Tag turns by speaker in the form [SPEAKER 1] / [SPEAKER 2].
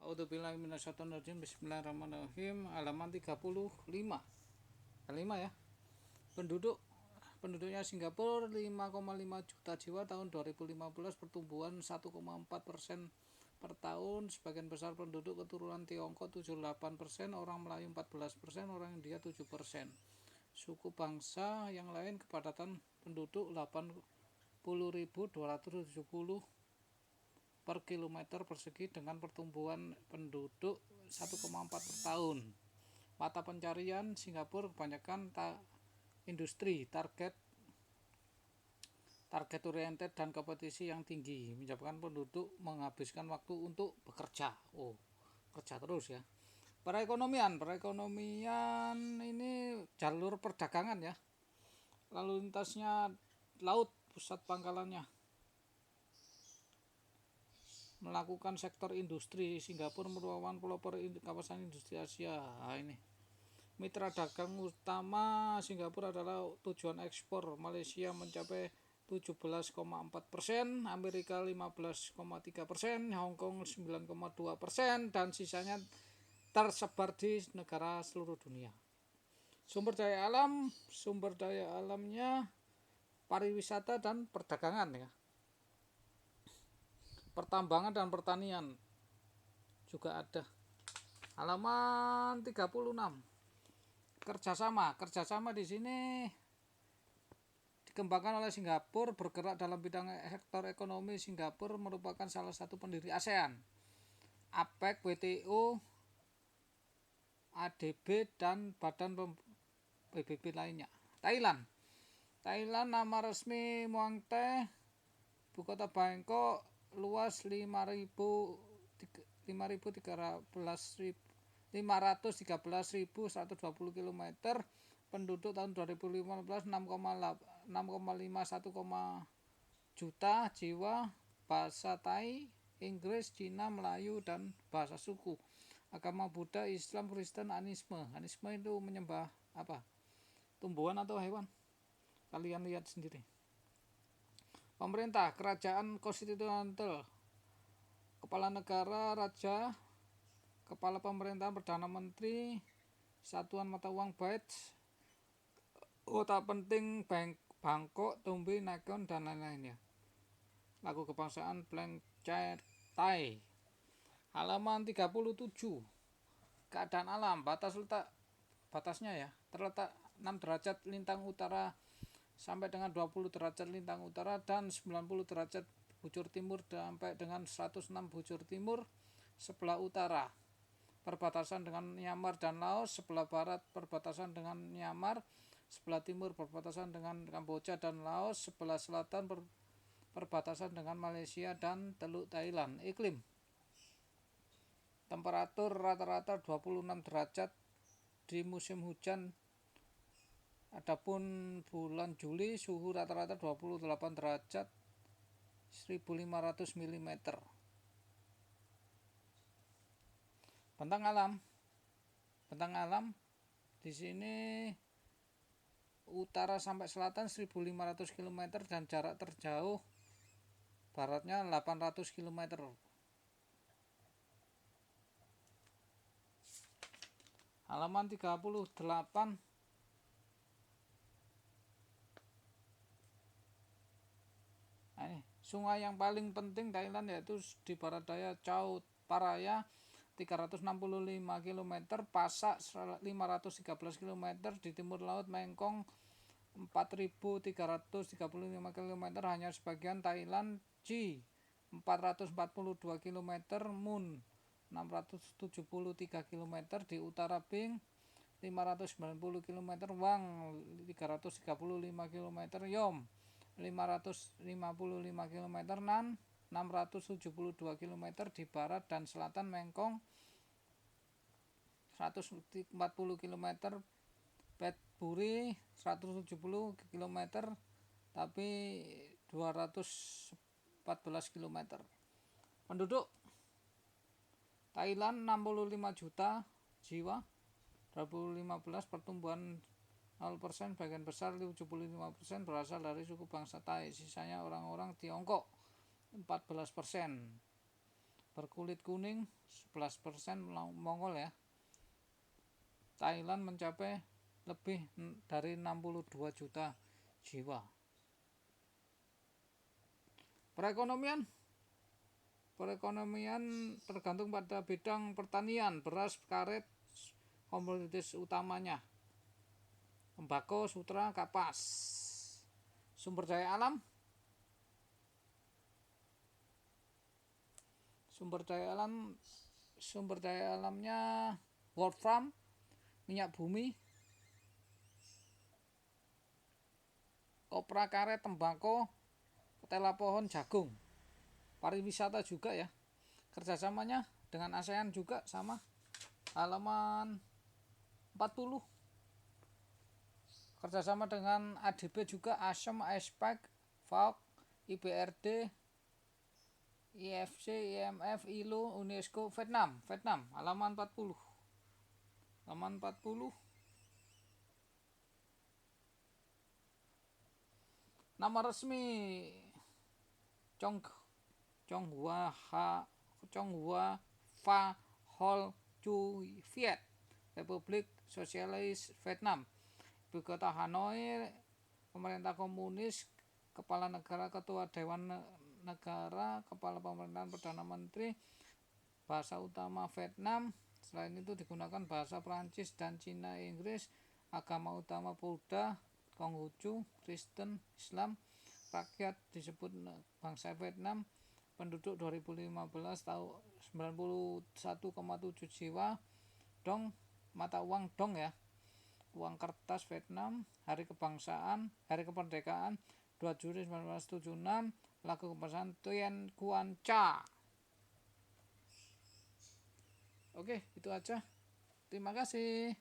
[SPEAKER 1] A'udzubillahi minasyaitonirrajim. Bismillahirrahmanirrahim. Halaman 35. Kelima ya. Penduduknya Singapura 5,5 juta jiwa tahun 2015, pertumbuhan 1,4% per tahun. Sebagian besar penduduk keturunan Tiongkok 78%, orang Melayu 14%, orang India 7%. Suku bangsa yang lain kepadatan penduduk 80.270 per kilometer persegi dengan pertumbuhan penduduk 1,4 per tahun. Mata pencarian Singapura kebanyakan industri, target oriented dan kompetisi yang tinggi menyebabkan penduduk menghabiskan waktu untuk bekerja. Kerja terus ya. Perekonomian ini jalur perdagangan ya. Lalu lintasnya laut, pusat pangkalannya. Melakukan sektor industri. Singapura merupakan pelopor kawasan industri Asia. Ini mitra dagang utama Singapura adalah tujuan ekspor. Malaysia mencapai 17,4%, Amerika 15,3%, Hong Kong 9,2%, dan sisanya tersebar di negara seluruh dunia. Sumber daya alamnya pariwisata dan perdagangan ya. Pertambangan dan pertanian juga ada. Halaman 36. Kerjasama di sini dikembangkan oleh Singapura, bergerak dalam bidang sektor ekonomi. Singapura merupakan salah satu pendiri ASEAN, APEC, WTO, ADB, dan badan PBB lainnya. Thailand nama resmi Muang Thai, ibu kota Bangkok, luas 513.120 km, penduduk tahun 2015 6,51 juta jiwa, bahasa Thai, Inggris, Cina, Melayu, dan bahasa suku. Agama Buddha, Islam, Kristen, animisme itu menyembah apa? Tumbuhan atau hewan? Kalian lihat sendiri. Pemerintah, kerajaan konstitusional, kepala negara, raja, kepala pemerintahan, perdana menteri, satuan mata uang baht, kota penting Bangkok, Tumbi, Nakhon, dan lain-lainnya. Lagu kebangsaan Blank Chair Thai. Halaman 37. Keadaan alam, batasnya ya, terletak 6 derajat lintang utara sampai dengan 20 derajat lintang utara dan 90 derajat bujur timur sampai dengan 106 bujur timur sebelah utara. Perbatasan dengan Myanmar dan Laos, sebelah barat perbatasan dengan Myanmar, sebelah timur perbatasan dengan Kamboja dan Laos, sebelah selatan perbatasan dengan Malaysia dan Teluk Thailand. Iklim, temperatur rata-rata 26 derajat di musim hujan. Adapun bulan Juli suhu rata-rata 28 derajat 1500 mm. Bentang alam di sini utara sampai selatan 1500 km dan jarak terjauh baratnya 800 km. Halaman 38. Sungai yang paling penting Thailand yaitu di barat daya Chao Phraya 365 km, Pasak 513 km, di timur laut Mekong 4.335 km, hanya sebagian Thailand Chi 442 km, Mun 673 km, di utara Bing 590 km, Wang 335 km, Yom 555 km, Nan 672 km, di barat dan selatan Mekong 140 km, Phetchaburi 170 km, tapi 214 km. Penduduk Thailand 65 juta jiwa, 2015, pertumbuhan 0%, bagian besar 75% berasal dari suku bangsa Thai, sisanya orang-orang Tiongkok 14%. berkulit kuning 11%, Mongol ya. Thailand mencapai lebih dari 62 juta jiwa. Perekonomian tergantung pada bidang pertanian, beras, karet, komoditas utamanya, tembakau, sutra, kapas. Sumber daya alamnya wolfram, minyak bumi, kopra, karet, tembakau, ketela pohon, jagung. Pariwisata juga ya, kerjasamanya dengan ASEAN juga sama, halaman 40. Kerjasama dengan ADB juga, ASEM, ASPEC, FAO, IBRD, IFC, IMF, ILO, UNESCO, Vietnam, halaman 40. Nama resmi Chonghua Pha Hol Chu Viet, Republik Sosialis Vietnam. Ibu kota Hanoi, pemerintah komunis, kepala negara, ketua dewan negara, kepala pemerintahan, perdana menteri. Bahasa utama Vietnam. Selain itu digunakan bahasa Prancis dan Cina, Inggris. Agama utama Buddha, Konghucu, Kristen, Islam. Rakyat disebut bangsa Vietnam. Penduduk 2015 tahun 91,7 jiwa. Dong, mata uang dong ya, uang kertas Vietnam. Hari kemerdekaan 2 Juli 1976. Lagu kebangsaan Tien Quan Cha. Oke, itu aja. Terima kasih.